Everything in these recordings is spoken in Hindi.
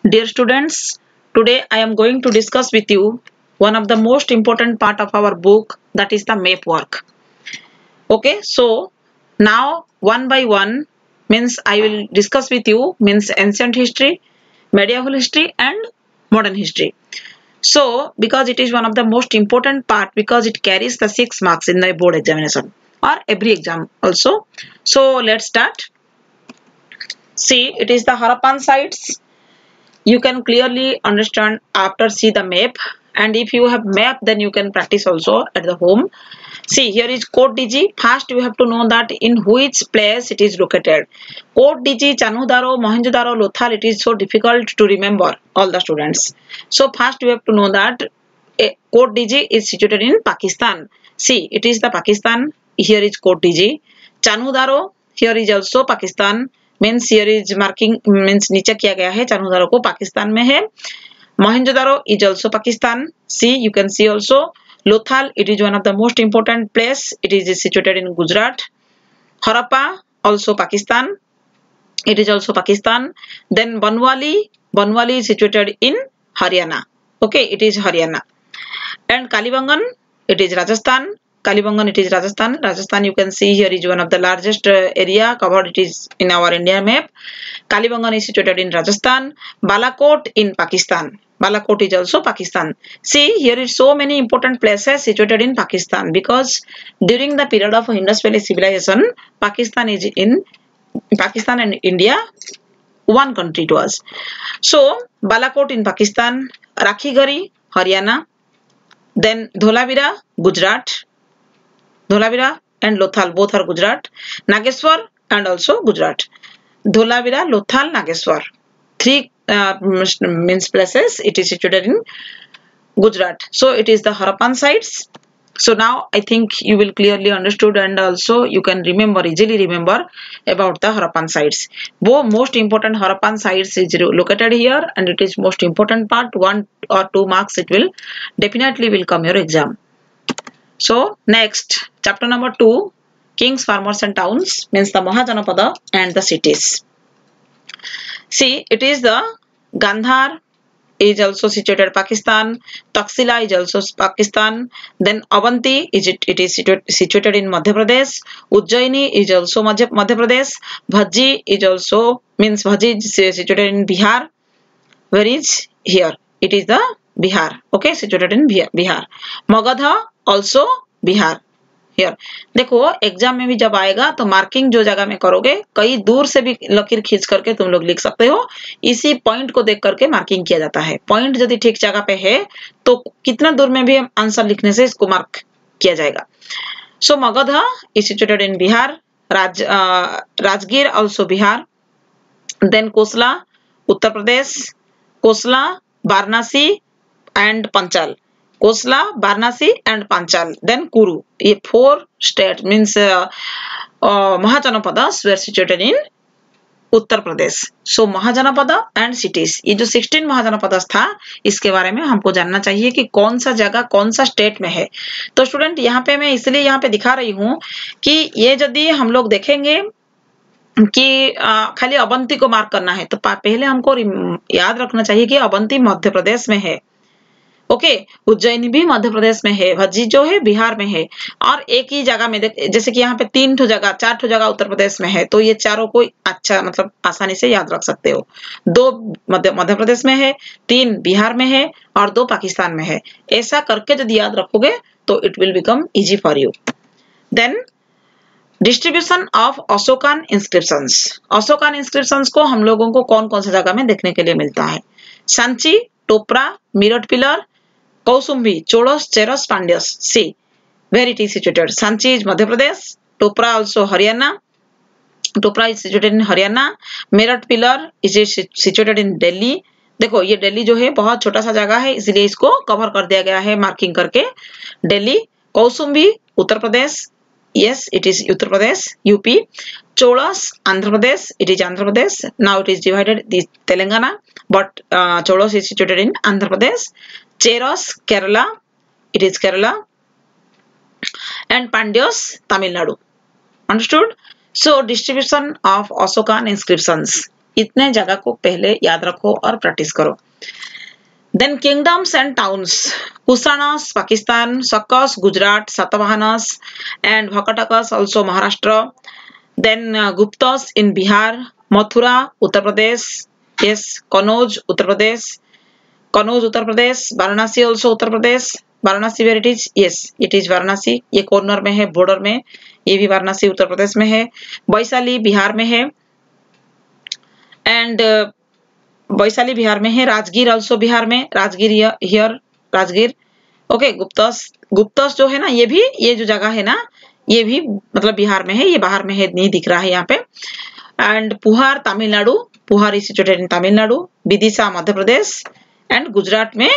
Dear students, today I am going to discuss with you one of the most important part of our book, that is the map work. Okay, so now one by one means I will discuss with you means ancient history, medieval history and modern history. So because it is one of the most important part because it carries the 6 marks in the board examination or every exam also. So let's start. See, it is the Harappan sites. You can clearly understand after see the map, and if you have map then you can practice also at the home. See, here is Kot Diji. First you have to know that in which place it is located. Kot Diji, Chanudaro, Mohenjo-daro, Lothal, it is so difficult to remember all the students. So first you have to know that Kot Diji is situated in Pakistan. See, it is the Pakistan. Here is Kot Diji. Chanudaro, here is also Pakistan. Means here is marking means नीचे किया गया है चानूदारो को पाकिस्तान में है. Mohenjo-daro is also Pakistan. See, you can see also Lothal. It is one of the most important place. It is situated in Gujarat. Harappa also Pakistan. It is also Pakistan. Then Banwali is situated in Haryana. Okay, it is Haryana. And Kalibangan, it is Rajasthan. Kalibangan, it is Rajasthan. Rajasthan, you can see here is one of the largest area covered. It is in our India map. Kalibangan is situated in Rajasthan. Balakot in Pakistan. Balakot is also Pakistan. See, here is so many important places situated in Pakistan because during the period of Indus Valley civilization, Pakistan and India one country it was. So Balakot in Pakistan, Rakhigari, Haryana, then Dholavira, Gujarat. Dholavira and Lothal both are Gujarat. Nageswar and also Gujarat. Dholavira, Lothal, Nageswar. Three means places. It is situated in Gujarat. So it is the Harappan sites. So now I think you will clearly understood and also you can easily remember about the Harappan sites. Both most important Harappan sites is located here and it is most important part. 1 or 2 marks it will definitely will come your exam. So next, chapter number 2, kings, farmers and towns means the Mahajanapada and the cities. See, it is the Gandhar is also situated Pakistan. Taxila is also Pakistan. Then Avanti it is situated in Madhya Pradesh. Ujjaini is also Madhya Pradesh. Bhaji is also means Bhaji is situated in Bihar. Where is here? It is the Bihar. Okay, situated in Bihar. Magadha also Bihar. Here देखो एग्जाम में भी जब आएगा तो मार्किंग जो जगह में करोगे कई दूर से भी लकीर खींच करके तुम लोग लिख सकते हो. इसी पॉइंट को देख करके मार्किंग किया जाता है. पॉइंट यदि ठीक जगह पे है तो कितना दूर में भी आंसर लिखने से इसको मार्क किया जाएगा. So Magadha is situated in Bihar. Rajgir also Bihar. Then Kosala Uttar Pradesh. Kosala, Varanasi and Panchal. Kosla, Varanasi and Panchal. Then Kuru. 4 states means Mahajanapadas were situated in Uttar Pradesh. So mahajanapada and cities, ये जो 16 महाजनपद था इसके बारे में हमको जानना चाहिए कि कौन सा जगह कौन सा स्टेट में है. तो स्टूडेंट यहाँ पे मैं इसलिए यहाँ पे दिखा रही हूँ कि ये यदि हम लोग देखेंगे कि खाली अवंती को मार्क करना है तो पहले हमको याद रखना चाहिए कि अवंती मध्य प्रदेश में है. ओके, उज्जैन भी मध्य प्रदेश में है. भज्जी जो है बिहार में है. और एक ही जगह में जैसे कि यहाँ पे 3 जगह 4 जगह उत्तर प्रदेश में है तो ये चारों को अच्छा मतलब आसानी से याद रख सकते हो. 2 मध्य प्रदेश में है, 3 बिहार में है और 2 पाकिस्तान में है. ऐसा करके यदि याद रखोगे तो it will become easy for you. Then distribution of Ashokan inscriptions. Ashokan inscriptions को हम लोगों को कौन कौन सा जगह में देखने के लिए मिलता है? Sanchi, Topra, Meerut pillar, Kausumbi, Cholos, Cheros, Pandyas. See where it is situated. Sanchi is Madhya Pradesh. Topra also Haryana. Topra is situated in Haryana. Meerut Pillar is situated in Delhi. देखो ये दिल्ली जो है बहुत छोटा सा जगह है इसलिए इसको कवर कर दिया गया है मार्किंग करके. Delhi. कौसुम्बी Uttar Pradesh. Yes, it is Uttar Pradesh, UP. Cholas, Andhra Pradesh. It is Andhra Pradesh. Now it is divided this Telangana, but Cholas is situated in Andhra Pradesh. Cheros, Kerala. It is Kerala. And Pandyas, Tamil Nadu. Understood? So distribution of Ashokan inscriptions. इतने जगह को पहले याद रखो और प्रैक्टिस करो. Then kingdoms and towns. Kusanas, Pakistan. Sakas, Gujarat. Satavahanas and Vakatakas, also Maharashtra. Then Guptas in Bihar. Mathura, Uttar Pradesh. Yes, Kanauj, Uttar Pradesh. Kanauj, Uttar Pradesh. Varanasi also Uttar Pradesh. Varanasi where it is? Yes, it is Varanasi. ये कॉर्नर में है, बॉर्डर में. ये भी वाराणसी उत्तर प्रदेश में है. वैशाली बिहार में है. एंड वैशाली बिहार में है. राजगीर also बिहार में. राजगीर हियर, राजगीर. ओके, गुप्तस जो है ना, ये जो जगह है ना, ये भी मतलब बिहार में है. ये बाहर में है, नहीं दिख रहा है यहाँ पे. And पुहार Tamil Nadu. पुहार is situated in Tamil Nadu. Vidisha Madhya Pradesh. And Gujarat में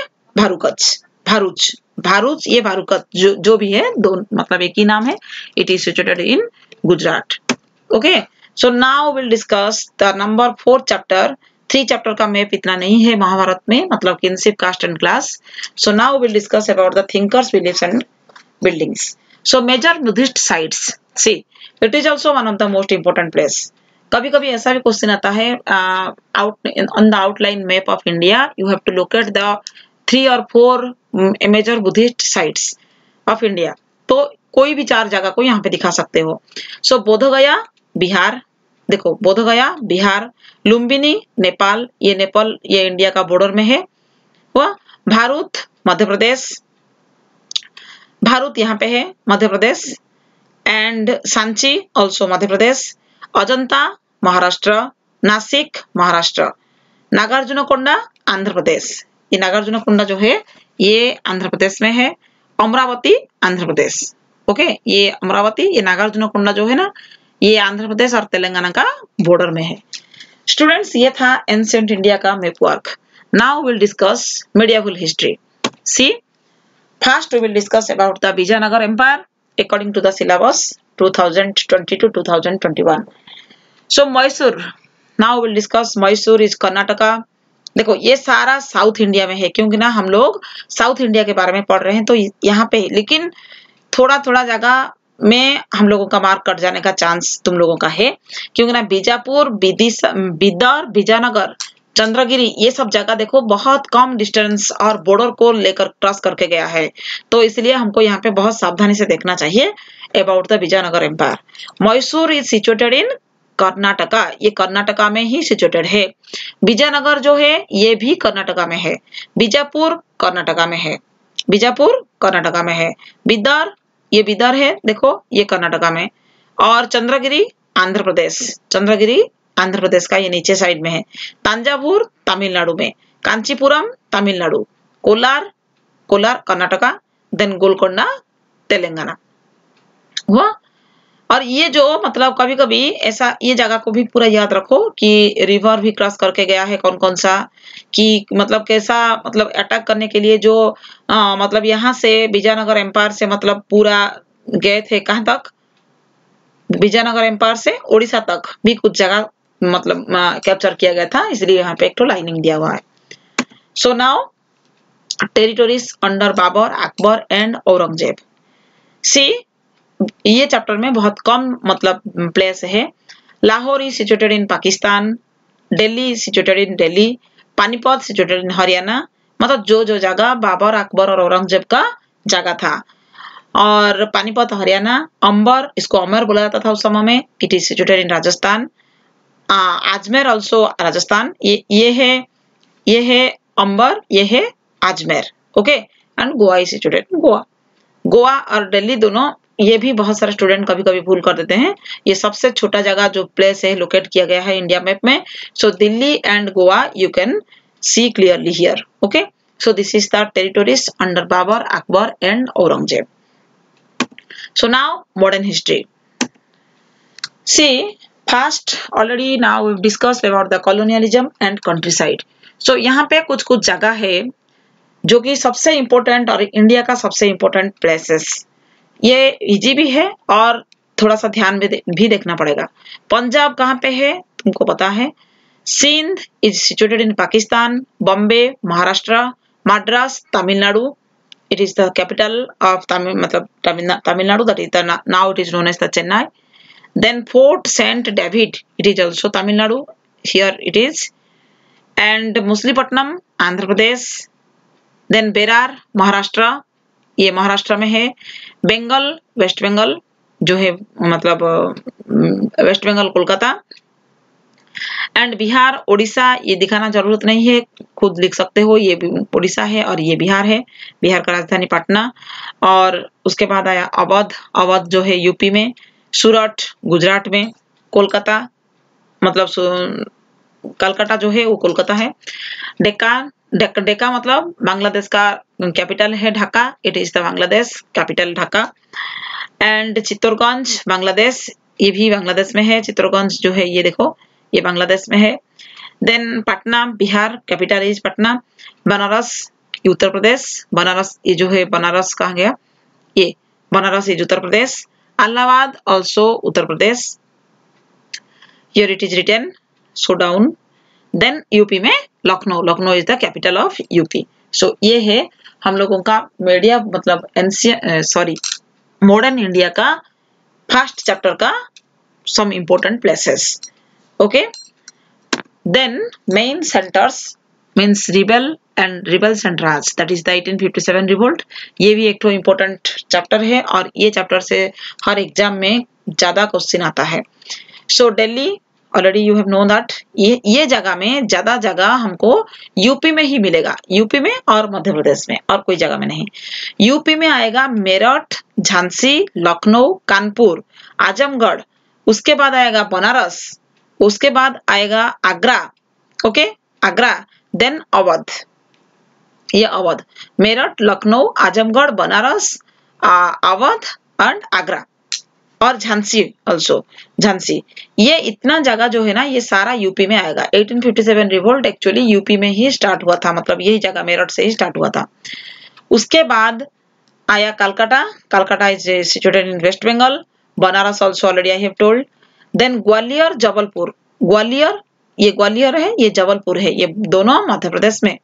भारूच ये भारूकच जो भी है, दो मतलब एक ही नाम है. It is situated in Gujarat. Okay, so now will discuss the number 4 chapter. 3 chapter का मैप इतना नहीं है महाभारत में, मतलब kinship, caste and class. So now will discuss about the thinkers, beliefs and buildings. So major Buddhist sites. See, it is also one of the most important place. कभी कभी ऐसा भी क्वेश्चन आता है, on the outline map of India you have to locate the 3 or 4 major Buddhist sites of India. तो कोई भी 4 जगह को यहाँ पे दिखा सकते हो. सो बोधगया बिहार. देखो, बोधगया बिहार. लुम्बिनी नेपाल. ये इंडिया का बॉर्डर में है. वह भारूच मध्य प्रदेश. भारूच यहाँ पे है, मध्य प्रदेश. And Sanchi also Madhya Pradesh. अजंता महाराष्ट्र. नासिक महाराष्ट्र. नागार्जुनकोंडा आंध्र प्रदेश. ये नागार्जुनकोंडा जो है ये आंध्र प्रदेश में है. अमरावती आंध्र प्रदेश. ओके, ये अमरावती, ये नागार्जुनकोंडा जो है ना, ये आंध्र प्रदेश और तेलंगाना का बॉर्डर में है. स्टूडेंट्स, ये था एंशिएंट इंडिया का map work. Now will discuss medieval history. See, first we will discuss about the Vijayanagar empire according to the syllabus 2020 to 2021. So Mysore. Now will discuss Mysore is Karnataka. देखो, ये सारा साउथ इंडिया में है, क्योंकि ना हम लोग साउथ इंडिया के बारे में पढ़ रहे हैं, तो यहाँ पे, लेकिन थोड़ा थोड़ा जगह में हम लोगों का मार्क कट जाने का चांस तुम लोगों का है, क्योंकि ना बीजापुर, बिदर, विजयनगर, चंद्रगिरी, ये सब जगह देखो बहुत कम डिस्टेंस और बॉर्डर को लेकर क्रॉस करके गया है. तो इसलिए हमको यहाँ पे बहुत सावधानी से देखना चाहिए about the Vijayanagar empire. Mysore is situated in Karnataka. ये कर्नाटका में ही सिचुएटेड है. विजयनगर जो है ये भी कर्नाटका में है. बीजापुर कर्नाटका में है. बिदर, ये बिदर है, देखो ये कर्नाटका में. और चंद्रगिरी आंध्र प्रदेश का ये नीचे साइड में है. तंजावुर तमिलनाडु में. कांचीपुरम तमिलनाडु. कोलार कर्नाटका. देन गोलकोंडा तेलंगाना हुआ. और ये जो मतलब कभी कभी ऐसा, ये जगह को भी पूरा याद रखो कि रिवर भी क्रॉस करके गया है कौन कौन सा, कि मतलब कैसा, मतलब अटैक करने के लिए जो मतलब यहाँ से विजयनगर एम्पायर से मतलब पूरा गए थे कहाँ तक, विजयनगर एम्पायर से उड़ीसा तक भी कुछ जगह मतलब कैप्चर किया गया था, इसलिए यहाँ पे एक तो लाइनिंग दिया हुआ है. So now territories under Babur, Akbar and Aurangzeb. See, ये चैप्टर में बहुत कम मतलब प्लेस है. Lahore is situated in Pakistan. Delhi is situated in Delhi. Panipat situated in Haryana. मतलब जो जगह बाबर, अकबर और औरंगजेब का जगह था. और पानीपत हरियाणा. अंबर, इसको अमर बोला जाता था उस समय में. It is situated in Rajasthan. Ajmer also Rajasthan. ये है अंबर, ये है Ajmer. Okay, and Goa is situated इन गोवा और दिल्ली दोनों, ये भी बहुत सारे स्टूडेंट कभी कभी भूल कर देते हैं. ये सबसे छोटा जगह जो प्लेस है लोकेट किया गया है इंडिया मैप में. So Delhi and Goa you can see clearly here. Okay, so this is the territories under Babur, Akbar and Aurangzeb. So now modern history. See, first already now we discussed about the colonialism and countryside. So यहाँ पे कुछ कुछ जगह है जो कि सबसे इंपॉर्टेंट और इंडिया का सबसे इंपॉर्टेंट प्लेसेस. ये इजी भी है और थोड़ा सा ध्यान भी देखना पड़ेगा. पंजाब कहाँ पे है तुमको पता है. Sindh is situated in Pakistan. Bombay Maharashtra. Madras Tamil Nadu. It is the capital of मतलब Tamil Nadu, that is now it is known as the Chennai. Then Fort Saint David, it is also Tamil Nadu. here it is, and Muslipatanam Andhra Pradesh, then Berar Maharashtra, ये महाराष्ट्र में है, बंगाल वेस्ट बंगाल जो है मतलब वेस्ट बंगाल कोलकाता, एंड बिहार ओडिशा, ये दिखाना जरूरत नहीं है, खुद लिख सकते हो, ये ओडिशा है और ये बिहार है, बिहार का राजधानी पटना। और उसके बाद आया अवध, अवध जो है यूपी में, सूरत गुजरात में, कोलकाता मतलब कलकत्ता जो है वो कोलकाता है, डेक्का, डेक्का मतलब बांग्लादेश का कैपिटल है Dhaka, it is the Bangladesh capital Dhaka, and Chittorganj Bangladesh, ये भी बांग्लादेश में है, चित्तौड़गंज जो है ये देखो ये बांग्लादेश में है, then Patna Bihar capital is Patna, Banaras Uttar Pradesh, Banaras ये जो है बनारस कहाँ गया, ये Banaras is Uttar Pradesh, Allahabad also Uttar Pradesh, here it is written, so down, then UP में Lucknow, Lucknow is the capital of UP. So ये है हम लोगों का मीडिया मतलब मॉडर्न इंडिया का फर्स्ट चैप्टर का some important places. Okay, then main centers means rebel and rebels and raj, that is the 1857 revolt, ये भी एक तो important chapter है और ये chapter से हर एग्जाम में ज्यादा क्वेश्चन आता है। So Delhi already you have known that, ये जगह में ज्यादा जगह हमको यूपी में ही मिलेगा, यूपी में और मध्य प्रदेश में, और कोई जगह में नहीं। यूपी में आएगा मेरठ, झांसी, लखनऊ, कानपुर, आजमगढ़, उसके बाद आएगा बनारस, उसके बाद आएगा आगरा, ओके आगरा, देन अवध, ये अवध, मेरठ, लखनऊ, आजमगढ़, बनारस, अवध एंड आगरा, और झांसी ऑल्सो, झांसी, ये इतना जगह जो है ना ये सारा यूपी में आएगा। 1857 रिवोल्ट एक्चुअली यूपी में ही स्टार्ट हुआ था, मतलब यही जगह मेरठ से ही स्टार्ट हुआ था। उसके बाद आया Calcutta, Calcutta is situated in West Bengal, Banaras also already I have told, then Gwalior, Jabalpur, Gwalior ये ग्वालियर है, ये जबलपुर है, ये दोनों मध्य प्रदेश में,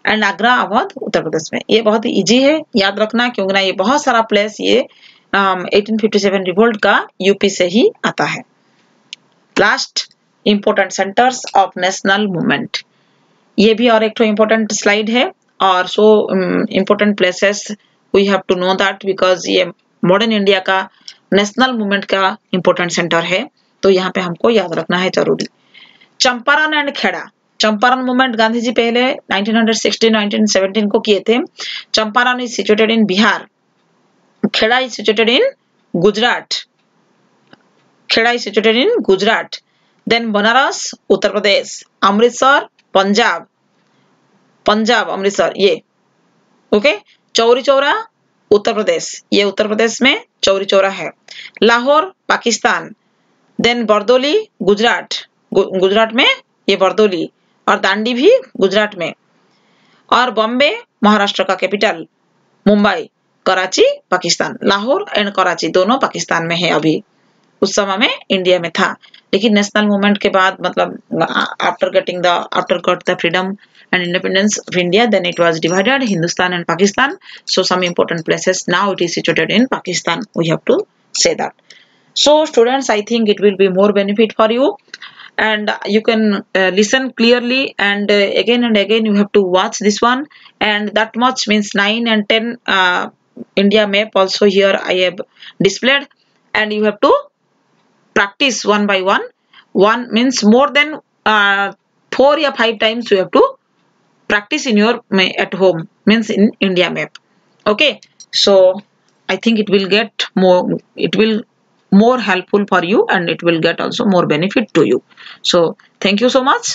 एंड आगरा अवध उत्तर प्रदेश में। ये बहुत इजी है याद रखना, क्योंकि ना ये बहुत सारा प्लेस ये 1857 रिवोल्ट का यूपी से ही आता है। Last important centres of national movement, ये भी और एक तो इंपोर्टेंट स्लाइड है, और so important places we have to know that, because ये मॉडर्न इंडिया का नेशनल मूवमेंट का इंपोर्टेंट सेंटर है, तो यहाँ पे हमको याद रखना है जरूरी। चंपारण एंड खेड़ा, चंपारण मूवमेंट गांधी जी पहले 1916-1917 को किए थे। Champaran is situated in Bihar, Kheda is situated in Gujarat, Kheda is situated in Gujarat, then Banaras Uttar Pradesh, Amritsar Punjab, Punjab Amritsar ये, ओके, चौरी चौरा उत्तर प्रदेश, ये उत्तर प्रदेश में चौरी चौरा है, लाहौर पाकिस्तान, देन बरदौली गुजरात, गुजरात में ये बरदौली, और दांडी भी गुजरात में, और बॉम्बे महाराष्ट्र का कैपिटल, मुंबई, कराची पाकिस्तान, लाहौर एंड कराची दोनों पाकिस्तान में है अभी, उस समय में इंडिया में था, लेकिन नेशनल मूवमेंट के बाद मतलब after got the freedom and independence of India, then it was divided Hindustan and Pakistan, so some important places now it is situated in Pakistan, we have to say that. So students, I think it will be more benefit for you, and you can listen clearly, and again you have to watch this one, and that much means 9 and 10 India map also here I have displayed, and you have to practice one by one. One means more than 4 or 5 times you have to practice in your at home, means in India map. Okay, so I think it will get more helpful for you, and it will get also more benefit to you. So thank you so much.